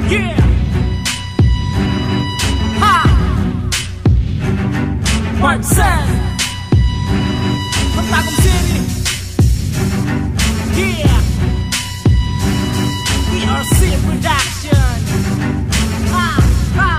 Yeah! Ha! Marcel Tagum City. Yeah! PRC Production. Ha! Ha!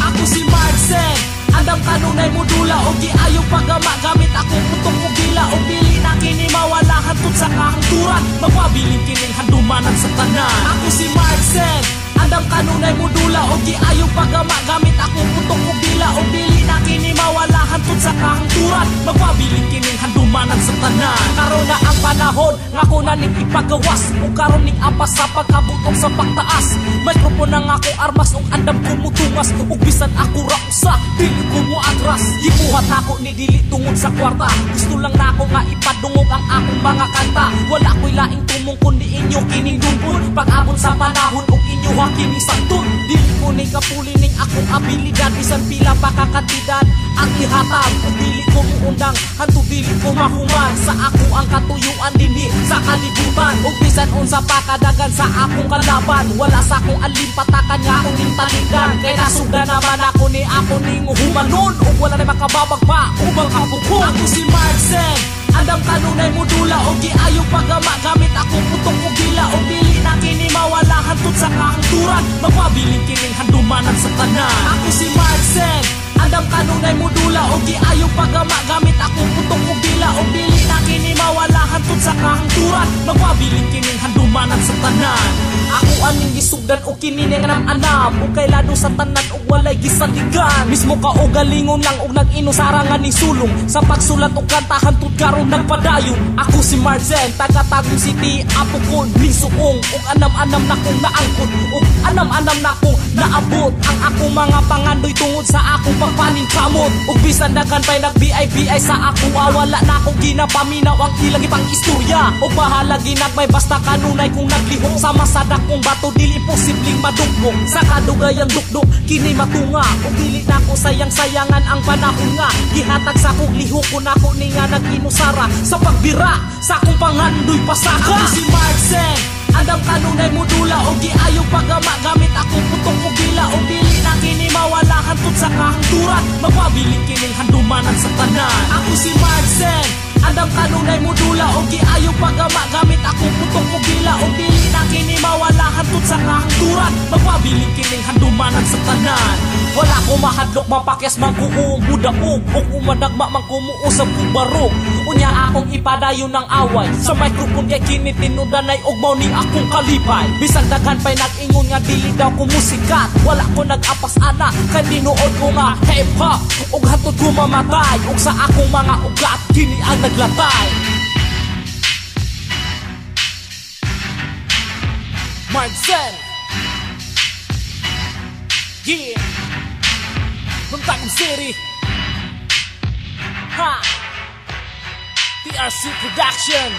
Ako si Marcel. Andam kanunay mo dula o giayong pagama gamit akong putong o gila o pili na kini mawala hantod sa kahangturan magpabiling kining handumanan sa tanan. Ako si Marcel. Andam kanunay mo dula o giayong pagama gamit akong putong o gila o pili na kini mawala hantod sa kahangturan magpabiling kining handumanan sa tanan. Karon na ang panahon nga ko na ning ipagawas o karon ning apas sa pagkabutong sa pagtaas. Microphone ang akong armas ug andam ko mutungas ug bisan ako ra usa dili ko mo atras. Gibuhat ako ni dili tungod sa kwarta. Gusto lang nako nga ipadungog ang akong mga kanta. Wala ko'y laing tumong kundi inyo kining dumpon. Pag-abot sa panahon ug inyo ha kining sakton. Dili ko ni kapuli ning akong abilidad bisan pila pa kakantidad ang ihatag ug dili ko muundang hantud dili ko mahuman sa ako ang katuyuan dinhi sa kalibutan ug bisan unsa pa kadagan sa akong kalaban. Wala sa akong alimpatakan nga akong ning taligan kay nasugda naman ako ni ning humanon ug wala na makababag pa ubang kapukon. Ako si Marcel. Andam kanunay mo dula o giayong pagama gamit akong putong o gila o pili na kini mawala hantod sa kahangturan magpabiling kining handumanan sa tanan. Ako si Marcel. Andam kanunay mo dula o giayong pagama gamit akong putong o gila o pili na kini mawala hantod sa kahangturan magpabiling kining handumanan sa tanan. Ako aning gisugdan o kini nga anam o kaylado sa tanan o walay gisaligan. Mismo ka o galingon lang o nag-inusarangan ni sulong sa pagsulat o kantahan tud karon nagpadayon. Ako si Marcel, taga Tagum City, apo ko ning suong o anam-anam na kong naangkot o anam-anam na kong naabot ang akong mga pangandoy tungod sa akong pagpaning kamot o bisan daghan pa'y nag-BI sa ako wala na akong ginapaminaw ang ilang ibang istorya o bahala ginagmay basta kanunay kung naglihok sa masada kung bato dili posibleng madugmok sa kadugayang dukdok kini matunga o dili na ko sayang-sayangan ang panahon nga gihatag sa kong lihok ko na ko ni nga nag-inusara sa pagbira sa akong pangandoy pasaka. Ako si Marcel. Andam kanunay mo dula o giayong pagama gamit akong putong o gila o pili na kini mawala hantod sa kahangturan magpabiling kining handumanan sa tanan. Ako si Marcel. Andam kanunay mo dula o giayong pagama gamit akong putong o gila o pili na kini mawala hantod sa kahangturan magpabiling kining handumanan sa tanan. Wala ko mahadlok mapakyas magkuumudaog o umadagma magkumuusap ko barog. Unya akong ipadayon ng away sa microphone kay kini tinudanay og mao ni akong kalipay. Bisag daghan pa'y nag-ingon nga dili daw ko musikat. Wala ko nag-apas ana kay tinuod ko nga hip hop ug hantod ko mamatay ug sa akong mga ugat kini ang naglatay. Marcel. Yeah. From Tagum City. Ha. PRC Production.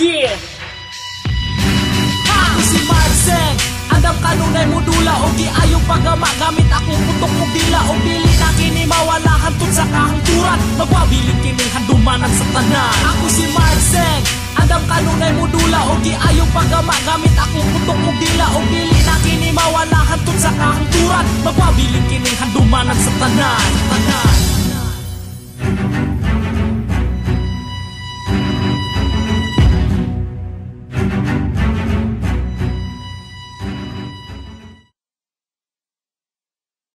Yeah. Ha. Ako si Marcel. Andam kanunay mo dula o giayong pagama gamit akong putong o gila o pili na kini mawala hantod sa kahangturan magpabiling kining handumanan sa tanan. Ako si Marcel. Andam kanunay mo dula o giayong pagama gamit akong putong o gila o pili na kini mawala hantod sa kahangturan magpabiling kining handumanan sa tanan.